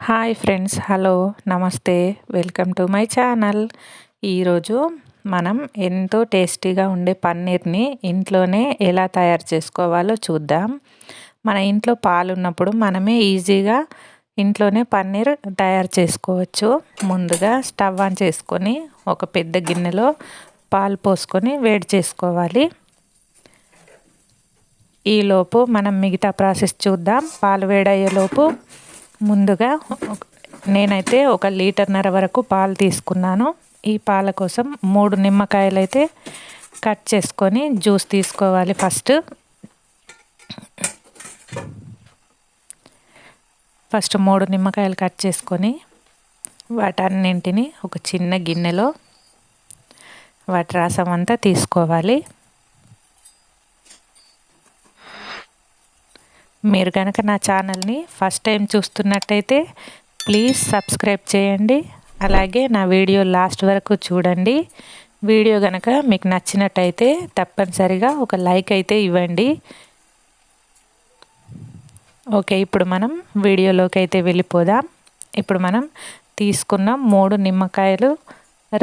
Hi friends, hello, నమస్తే, welcome to my channel. ఈరోజు మనం ఎంతో టేస్టీగా ఉండే పన్నీర్ని ఇంట్లోనే ఎలా తయారు చేసుకోవాలో చూద్దాం. మన ఇంట్లో పాలు ఉన్నప్పుడు మనమే ఈజీగా ఇంట్లోనే పన్నీర్ తయారు చేసుకోవచ్చు. ముందుగా స్టవ్ ఆన్ చేసుకొని ఒక పెద్ద గిన్నెలో పాలు పోసుకొని వేడి చేసుకోవాలి. ఈలోపు మనం మిగతా ప్రాసెస్ చూద్దాం. పాలు వేడయ్యేలోపు ముందుగా నేనైతే 1.5 లీటర్ వరకు పాలు తీసుకున్నాను. ఈ పాల కోసం 3 నిమ్మకాయలు అయితే కట్ చేసుకొని జ్యూస్ తీసుకోవాలి. ఫస్ట్ 3 నిమ్మకాయలు కట్ చేసుకొని వాటన్నింటిని ఒక చిన్న గిన్నెలో వాటి రసం అంతా తీసుకోవాలి. మీరు కనుక నా ఛానల్ని ఫస్ట్ టైం చూస్తున్నట్టయితే ప్లీజ్ సబ్స్క్రైబ్ చేయండి. అలాగే నా వీడియో లాస్ట్ వరకు చూడండి. వీడియో కనుక మీకు నచ్చినట్టయితే తప్పనిసరిగా ఒక లైక్ అయితే ఇవ్వండి. ఓకే, ఇప్పుడు మనం వీడియోలోకి అయితే వెళ్ళిపోదాం. ఇప్పుడు మనం తీసుకున్న 3 నిమ్మకాయలు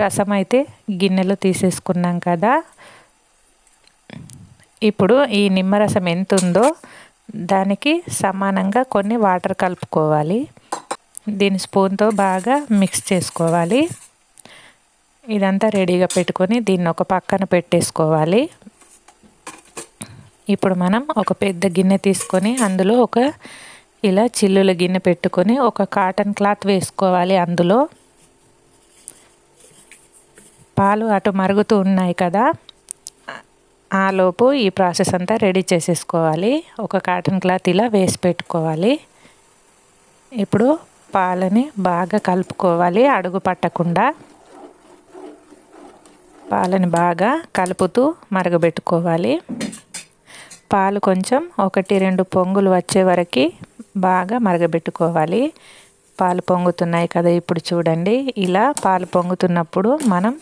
రసం అయితే గిన్నెలో తీసేసుకున్నాం కదా. ఇప్పుడు ఈ నిమ్మరసం ఎంత ఉందో దానికి సమానంగా కొన్ని వాటర్ కలుపుకోవాలి. దీని స్పూన్తో బాగా మిక్స్ చేసుకోవాలి. ఇదంతా రెడీగా పెట్టుకొని దీన్ని ఒక పక్కన పెట్టేసుకోవాలి. ఇప్పుడు మనం ఒక పెద్ద గిన్నె తీసుకొని అందులో ఇలా చిల్లుల గిన్నె పెట్టుకొని ఒక కాటన్ క్లాత్ వేసుకోవాలి. అందులో పాలు అటు మరుగుతూ ఉన్నాయి కదా, ఆలోపు ఈ ప్రాసెస్ అంతా రెడీ చేసేసుకోవాలి. ఒక కాటన్ క్లాత్ ఇలా వేసి పెట్టుకోవాలి. ఇప్పుడు పాలని బాగా కలుపుకోవాలి, అడుగు పట్టకుండా. పాలని బాగా కలుపుతూ మరగబెట్టుకోవాలి. పాలు కొంచెం 1-2 పొంగులు వచ్చే వరకు బాగా మరగబెట్టుకోవాలి. పాలు పొంగుతున్నాయి కదా, ఇప్పుడు చూడండి. ఇలా పాలు పొంగుతున్నప్పుడు మనం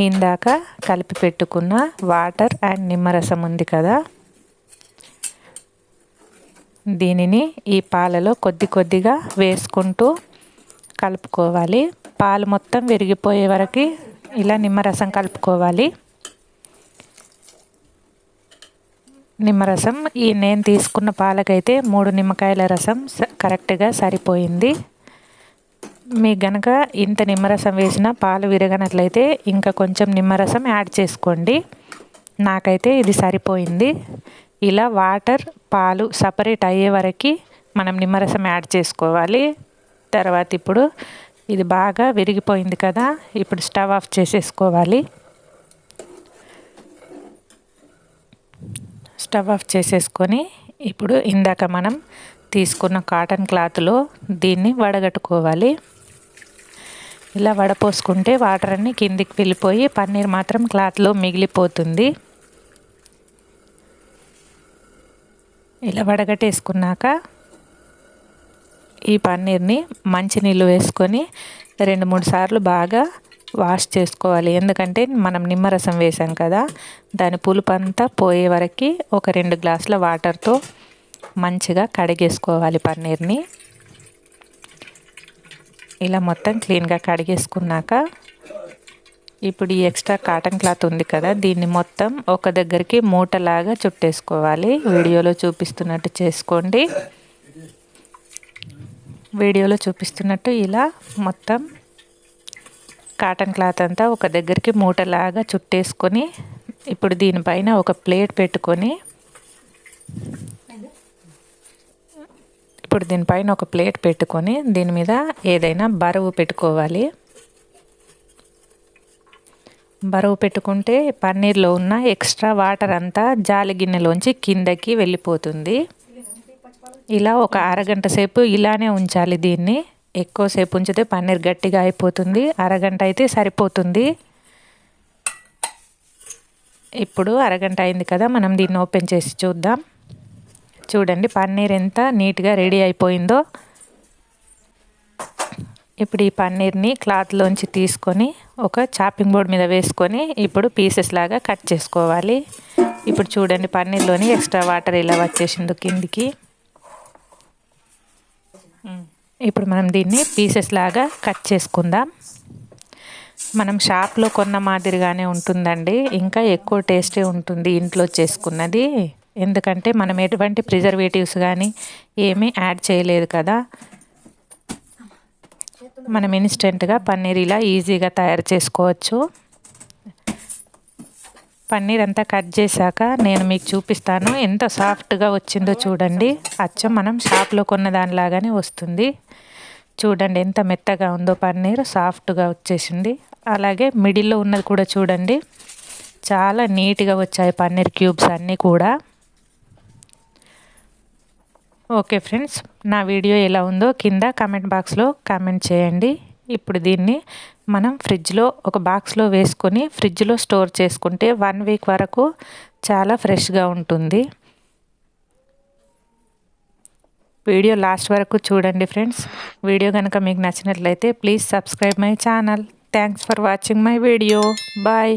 ఇందాక కలిపి పెట్టుకున్న వాటర్ అండ్ నిమ్మరసం ఉంది కదా, దీనిని ఈ పాలలో కొద్దిగా వేసుకుంటూ కలుపుకోవాలి. పాలు మొత్తం విరిగిపోయే వరకు ఇలా నిమ్మరసం కలుపుకోవాలి. నిమ్మరసం నేను తీసుకున్న పాలకైతే 3 నిమ్మకాయల రసం కరెక్ట్గా సరిపోయింది. మీకు గనక ఇంత నిమ్మరసం వేసిన పాలు విరగనట్లయితే ఇంకా కొంచెం నిమ్మరసం యాడ్ చేసుకోండి. నాకైతే ఇది సరిపోయింది. ఇలా వాటర్ పాలు సపరేట్ అయ్యే వరకు మనం నిమ్మరసం యాడ్ చేసుకోవాలి. తర్వాత ఇప్పుడు ఇది బాగా విరిగిపోయింది కదా, ఇప్పుడు స్టవ్ ఆఫ్ చేసేసుకోవాలి. స్టవ్ ఆఫ్ చేసేసుకొని ఇప్పుడు ఇందాక మనం తీసుకున్న కాటన్ క్లాత్లో దీన్ని వడగట్టుకోవాలి. ఇలా వడపోసుకుంటే వాటర్ అన్నీ కిందికి వెళ్ళిపోయి పన్నీర్ మాత్రం క్లాత్లో మిగిలిపోతుంది. ఇలా వడగట్టేసుకున్నాక ఈ పన్నీర్ని మంచినీళ్ళు వేసుకొని 2-3 సార్లు బాగా వాష్ చేసుకోవాలి. ఎందుకంటే మనం నిమ్మరసం వేసాం కదా, దాని పులుపు అంతా పోయే వరకు ఒక 2 గ్లాసుల వాటర్తో మంచిగా కడిగేసుకోవాలి పన్నీర్ని. ఇలా మొత్తం క్లీన్గా కడిగేసుకున్నాక ఇప్పుడు ఈ ఎక్స్ట్రా కాటన్ క్లాత్ ఉంది కదా, దీన్ని మొత్తం ఒక దగ్గరికి మూటలాగా చుట్టేసుకోవాలి. వీడియోలో చూపిస్తున్నట్టు చేసుకోండి. వీడియోలో చూపిస్తున్నట్టు ఇలా మొత్తం కాటన్ క్లాత్ అంతా ఒక దగ్గరికి మూటలాగా చుట్టేసుకొని ఇప్పుడు దీనిపైన ఒక ప్లేట్ పెట్టుకొని దీని మీద ఏదైనా బరువు పెట్టుకోవాలి. బరువు పెట్టుకుంటే పన్నీర్లో ఉన్న ఎక్స్ట్రా వాటర్ అంతా జాలి గిన్నెలోంచి కిందకి వెళ్ళిపోతుంది. ఇలా ఒక అరగంట సేపు ఇలానే ఉంచాలి. దీన్ని ఎక్కువసేపు ఉంచితే పన్నీర్ గట్టిగా అయిపోతుంది. అరగంట అయితే సరిపోతుంది. ఇప్పుడు అరగంట అయింది కదా, మనం దీన్ని ఓపెన్ చేసి చూద్దాం. చూడండి పన్నీర్ ఎంత నీట్గా రెడీ అయిపోయిందో. ఇప్పుడు ఈ పన్నీర్ని క్లాత్లోంచి తీసుకొని ఒక చాపింగ్ బోర్డ్ మీద వేసుకొని ఇప్పుడు పీసెస్ లాగా కట్ చేసుకోవాలి. ఇప్పుడు చూడండి పన్నీర్లోని ఎక్స్ట్రా వాటర్ ఇలా వచ్చేసిందో కిందికి. ఇప్పుడు మనం దీన్ని పీసెస్ లాగా కట్ చేసుకుందాం. మనం షాప్లో కొన్న మాదిరిగానే ఉంటుందండి, ఇంకా ఎక్కువ టేస్టే ఉంటుంది ఇంట్లో చేసుకున్నది. ఎందుకంటే మనం ఎటువంటి ప్రిజర్వేటివ్స్ కానీ ఏమీ యాడ్ చేయలేదు కదా. మనం ఇన్స్టెంట్గా పన్నీర్ ఇలా ఈజీగా తయారు చేసుకోవచ్చు. పన్నీర్ అంతా కట్ చేశాక నేను మీకు చూపిస్తాను ఎంత సాఫ్ట్గా వచ్చిందో చూడండి. అచ్చం మనం షాప్లో కొన్న దానిలాగానే వస్తుంది. చూడండి ఎంత మెత్తగా ఉందో పన్నీర్, సాఫ్ట్గా వచ్చేసింది. అలాగే మిడిల్లో ఉన్నది కూడా చూడండి, చాలా నీట్గా వచ్చాయి పన్నీర్ క్యూబ్స్ అన్నీ కూడా. ఓకే ఫ్రెండ్స్, నా వీడియో ఎలా ఉందో కింద కామెంట్ బాక్స్లో కామెంట్ చేయండి. ఇప్పుడు దీన్ని మనం ఫ్రిడ్జ్లో ఒక బాక్స్లో వేసుకొని ఫ్రిడ్జ్లో స్టోర్ చేసుకుంటే 1 వీక్ వరకు చాలా ఫ్రెష్గా ఉంటుంది. వీడియో లాస్ట్ వరకు చూడండి ఫ్రెండ్స్. వీడియో కనుక మీకు నచ్చినట్లయితే please subscribe my channel. Thanks for watching my video. Bye.